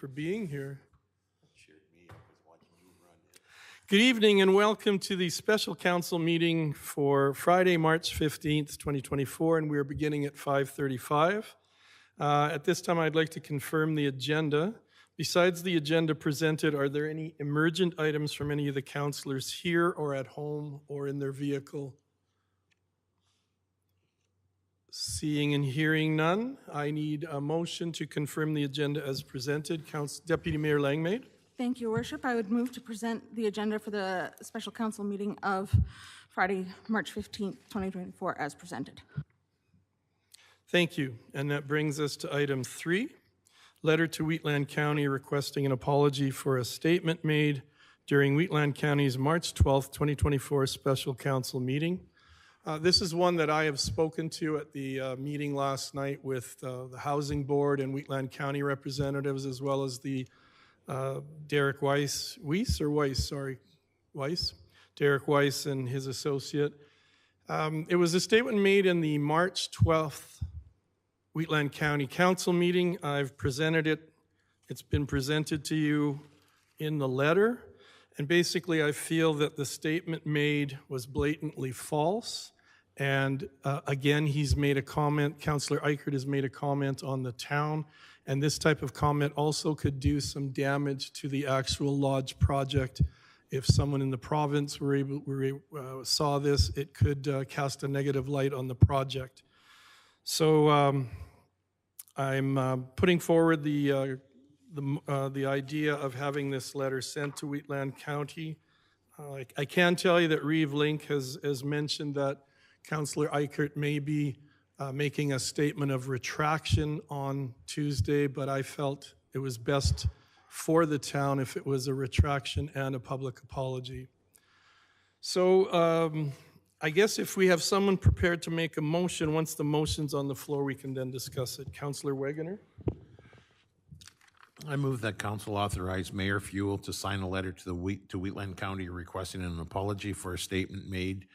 for being here. Good evening and welcome to the special council meeting for Friday, March 15th, 2024, and we are beginning at 5:35. At this time, I'd like to confirm the agenda. Besides the agenda presented, are there any emergent items from any of the councillors here or at home or in their vehicle? Seeing and hearing none, I need a motion to confirm the agenda as presented. Deputy Mayor Langmaid. Thank you, Worship. I would move to present the agenda for the special council meeting of Friday, March 15th, 2024 as presented. Thank you. And that brings us to item 3, letter to Wheatland County requesting an apology for a statement made during Wheatland County's March 12th, 2024 special council meeting. This is one that I have spoken to at the meeting last night with the Housing Board and Wheatland County representatives, as well as the Derek Weiss, Derek Weiss and his associate. It was a statement made in the March 12th Wheatland County Council meeting. I've presented it. It's been presented to you in the letter. And basically, I feel that the statement made was blatantly false. And again, he's made a comment, Councillor Eichert has made a comment on the town, and this type of comment also could do some damage to the actual lodge project. If someone in the province saw this, it could cast a negative light on the project. So I'm putting forward the idea of having this letter sent to Wheatland County. I can tell you that Reeve Link has mentioned that Councillor Eichert may be making a statement of retraction on Tuesday, but I felt it was best for the town if it was a retraction and a public apology. So I guess if we have someone prepared to make a motion, once the motion's on the floor, we can then discuss it. Councillor Wegener? I move that council authorize Mayor Fuel to sign a letter to Wheatland County requesting an apology for a statement made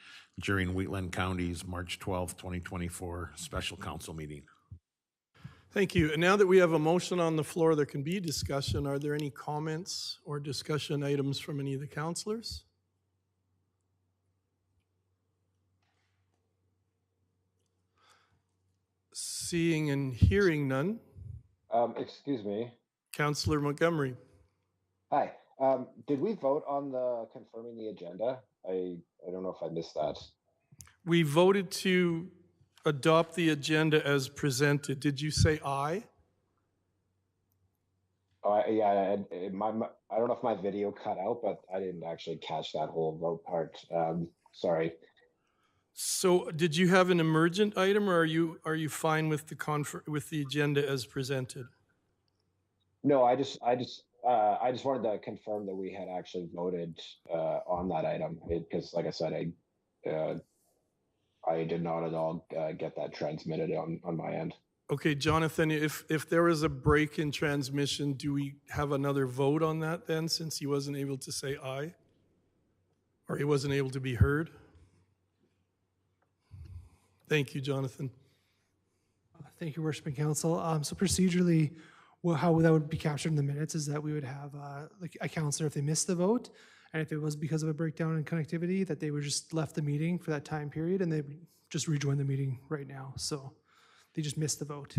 during Wheatland County's March 12th, 2024 special council meeting. Thank you. And now that we have a motion on the floor, there can be discussion. Are there any comments or discussion items from any of the councillors? Seeing and hearing none. Excuse me. Councillor Montgomery. Hi. Did we vote on the confirming the agenda? I don't know if I missed that. We voted to adopt the agenda as presented. Did you say aye? Yeah, I don't know if my video cut out, but I didn't actually catch that whole vote part. Sorry. So, did you have an emergent item, or are you fine with the agenda as presented? No, I just wanted to confirm that we had actually voted on that item because, like I said, I did not at all get that transmitted on my end. Okay, Jonathan, if there was a break in transmission, do we have another vote on that then, since he wasn't able to say aye? Or he wasn't able to be heard? Thank you, Jonathan. Thank you, Worshiping Council. So procedurally, how that would be captured in the minutes is that we would have like a councillor, if they missed the vote, and if it was because of a breakdown in connectivity, that they were just left the meeting for that time period and they would just rejoin the meeting right now. So they just missed the vote.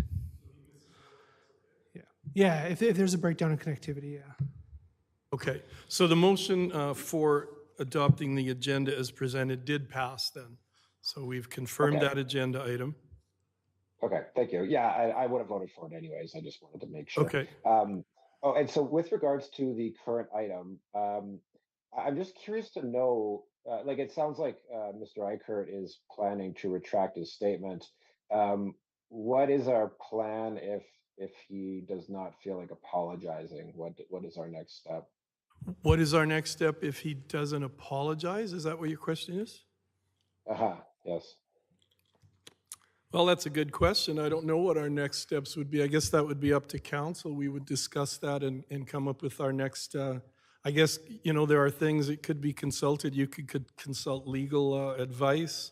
Yeah, if there's a breakdown in connectivity, yeah. Okay, so the motion for adopting the agenda as presented did pass then. So we've confirmed that agenda item. Okay, thank you. Yeah, I would have voted for it anyways. I just wanted to make sure. Okay. And so with regards to the current item, I'm just curious to know, like it sounds like Mr. Eichert is planning to retract his statement. What is our plan if he does not feel like apologizing? What is our next step? What is our next step if he doesn't apologize? Is that what your question is? Yes. Well, that's a good question. I don't know what our next steps would be. I guess that would be up to council. We would discuss that and come up with our next, I guess, there are things that could be consulted. You could consult legal advice.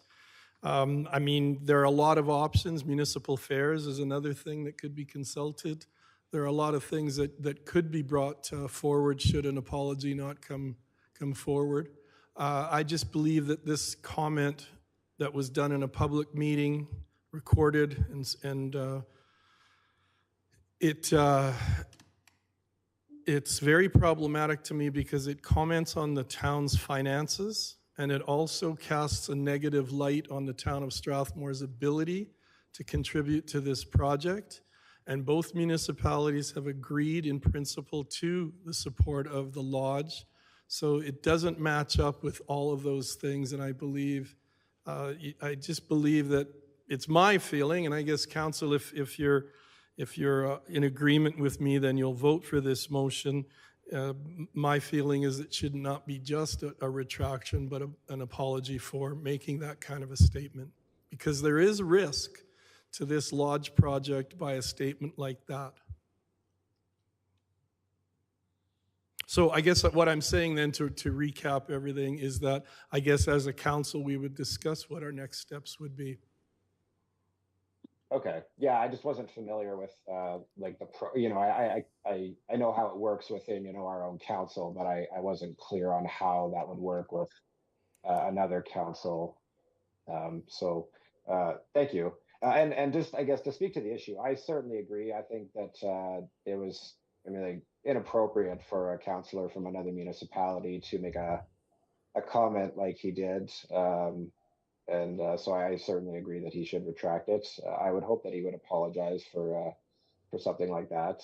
I mean, there are a lot of options. Municipal affairs is another thing that could be consulted. there are a lot of things that could be brought forward should an apology not come forward. I just believe that this comment that was done in a public meeting, recorded, and it's very problematic to me because it comments on the town's finances, and it also casts a negative light on the town of Strathmore's ability to contribute to this project. And both municipalities have agreed in principle to the support of the lodge. So it doesn't match up with all of those things, and I believe, I just believe that it's my feeling, and I guess council, if you're in agreement with me, then you'll vote for this motion. My feeling is it should not be just a retraction, but an apology for making that kind of a statement, because there is risk to this lodge project by a statement like that. So I guess what I'm saying then, to recap everything, is that I guess as a council we would discuss what our next steps would be. Okay, yeah, I just wasn't familiar with like the pro, I know how it works within, our own council, but I wasn't clear on how that would work with another council. So thank you. And just, I guess, to speak to the issue, I certainly agree. I think that it was, like, inappropriate for a councillor from another municipality to make a comment like he did. And so I certainly agree that he should retract it. I would hope that he would apologize for something like that.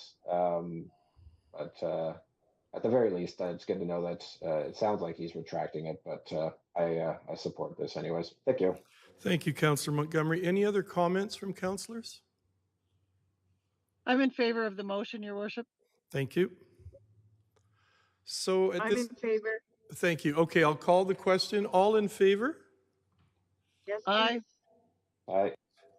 But at the very least, it's good to know that it sounds like he's retracting it. But I support this anyways. Thank you. Thank you, Councillor Montgomery. Any other comments from councillors? I'm in favor of the motion, Your Worship. Thank you. So I'm in favor. thank you. Okay, I'll call the question. All in favor? Yes. Aye. Aye.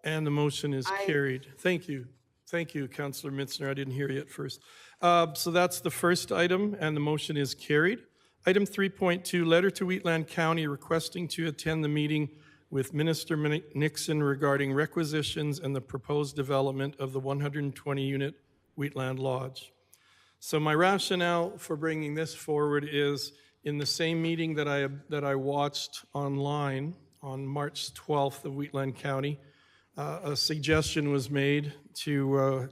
And the motion is Aye. carried. Thank you. Thank you, Councillor Mitzner. I didn't hear you at first. So that's the first item, and the motion is carried. Item 3.2, letter to Wheatland County requesting to attend the meeting with Minister Nixon regarding requisitions and the proposed development of the 120-unit Wheatland Lodge. So my rationale for bringing this forward is, in the same meeting that I watched online on March 12th of Wheatland County, a suggestion was made to,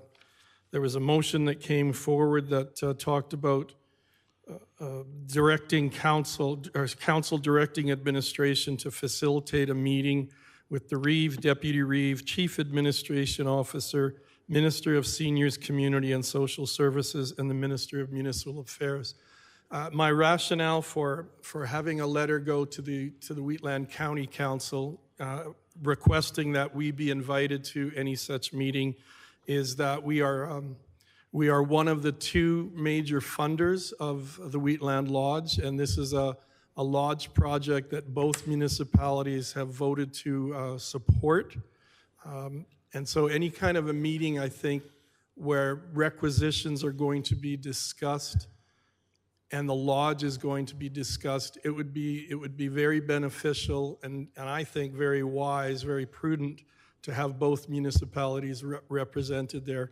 there was a motion that came forward that talked about directing council, or council directing administration to facilitate a meeting with the Reeve, Deputy Reeve, Chief Administration Officer, Minister of Seniors, Community and Social Services, and the Minister of Municipal Affairs. My rationale for having a letter go to the Wheatland County Council requesting that we be invited to any such meeting is that we are one of the two major funders of the Wheatland Lodge, and this is a lodge project that both municipalities have voted to support. And so any kind of a meeting, I think, where requisitions are going to be discussed and the lodge is going to be discussed, it would be very beneficial and I think very wise, very prudent to have both municipalities represented there.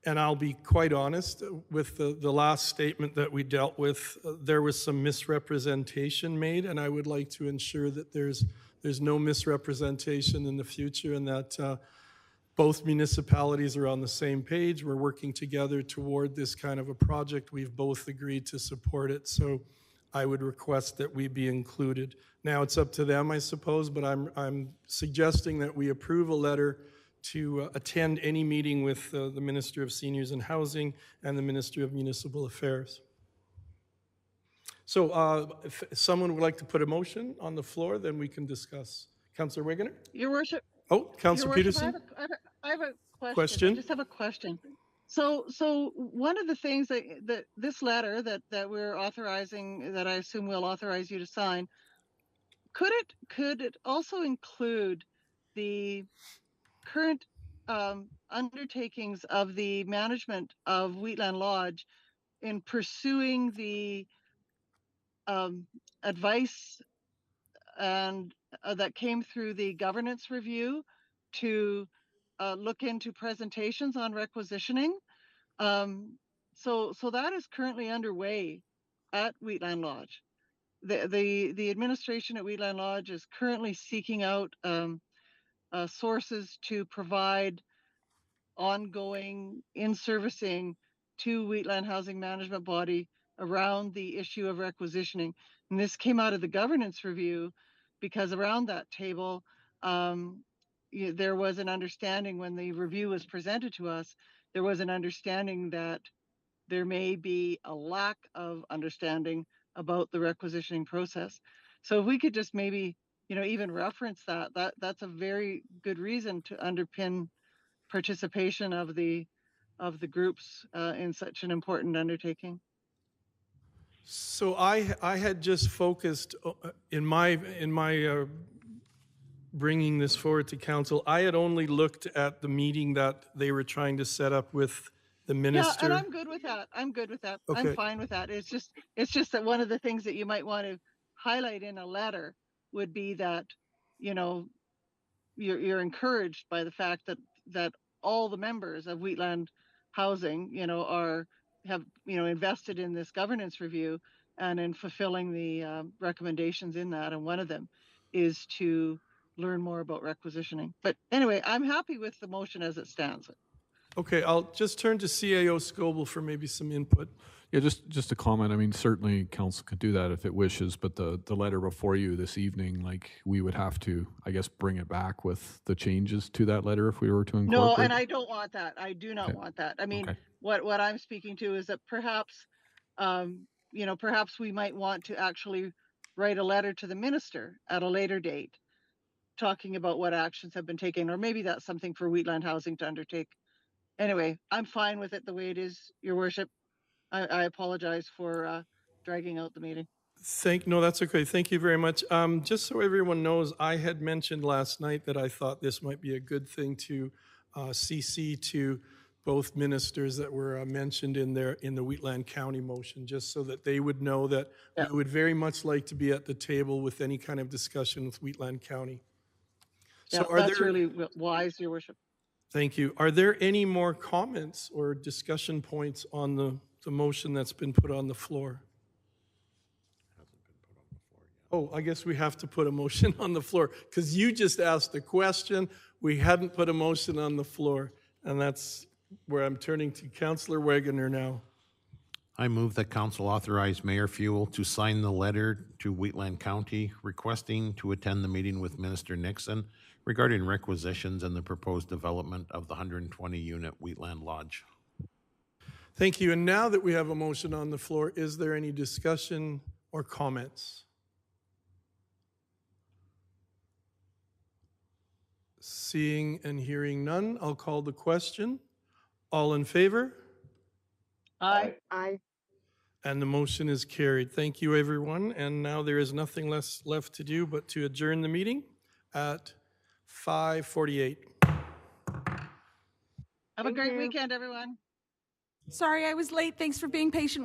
And I'll be quite honest, with the last statement that we dealt with, there was some misrepresentation made, and I would like to ensure that there's no misrepresentation in the future, and that both municipalities are on the same page. We're working together toward this kind of a project. We've both agreed to support it, so I would request that we be included. Now it's up to them, I suppose, but I'm suggesting that we approve a letter to attend any meeting with the Minister of Seniors and Housing and the Minister of Municipal Affairs. So if someone would like to put a motion on the floor, then we can discuss. Councillor Wigener? Your Worship. Oh, Councillor Your Worship, Peterson? I have a question. Question? I just have a question. So one of the things that this letter that we're authorizing, that I assume we'll authorize you to sign, could it also include the current undertakings of the management of Wheatland Lodge in pursuing the advice and that came through the governance review to look into presentations on requisitioning? So that is currently underway at Wheatland Lodge. The administration at Wheatland Lodge is currently seeking out sources to provide ongoing in-servicing to Wheatland Housing Management Body around the issue of requisitioning. And this came out of the governance review because around that table, there was an understanding when the review was presented to us, there was an understanding that there may be a lack of understanding about the requisitioning process. So if we could just maybe, even reference that's a very good reason to underpin participation of the groups in such an important undertaking. So I had just focused in my bringing this forward to council, I had only looked at the meeting that they were trying to set up with the minister. Yeah, and I'm good with that. I'm good with that. Okay. I'm fine with that. It's just that one of the things that you might want to highlight in a letter would be that, you're encouraged by the fact that all the members of Wheatland Housing, have invested in this governance review and in fulfilling the recommendations in that. And one of them is to learn more about requisitioning. But anyway, I'm happy with the motion as it stands. Okay, I'll just turn to CAO Scoble for maybe some input. Yeah, just a comment. I mean, certainly council could do that if it wishes, but the letter before you this evening, like, we would have to, I guess, bring it back with the changes to that letter if we were to incorporate. No, and I don't want that. I do not want that. I mean, Okay. what I'm speaking to is that perhaps, perhaps we might want to actually write a letter to the minister at a later date, talking about what actions have been taken, or maybe that's something for Wheatland Housing to undertake. Anyway, I'm fine with it the way it is, Your Worship. I apologize for dragging out the meeting. No, that's okay. Thank you very much. Just so everyone knows, I had mentioned last night that I thought this might be a good thing to CC to both ministers that were mentioned in the Wheatland County motion, just so that they would know that we would very much like to be at the table with any kind of discussion with Wheatland County. So that's really wise, Your Worship. Thank you. Are there any more comments or discussion points on the motion that's been put on the floor? Oh, I guess we have to put a motion on the floor because you just asked a question. We hadn't put a motion on the floor, and that's where I'm turning to Councillor Wegener now. I move that council authorize Mayor Fuel to sign the letter to Wheatland County requesting to attend the meeting with Minister Nixon regarding requisitions and the proposed development of the 120-unit Wheatland Lodge. Thank you. And now that we have a motion on the floor, is there any discussion or comments? Seeing and hearing none, I'll call the question. All in favor? Aye. Aye. And the motion is carried. Thank you, everyone. And now there is nothing left to do but to adjourn the meeting at 5:48. Have a great weekend, everyone. Sorry I was late. Thanks for being patient with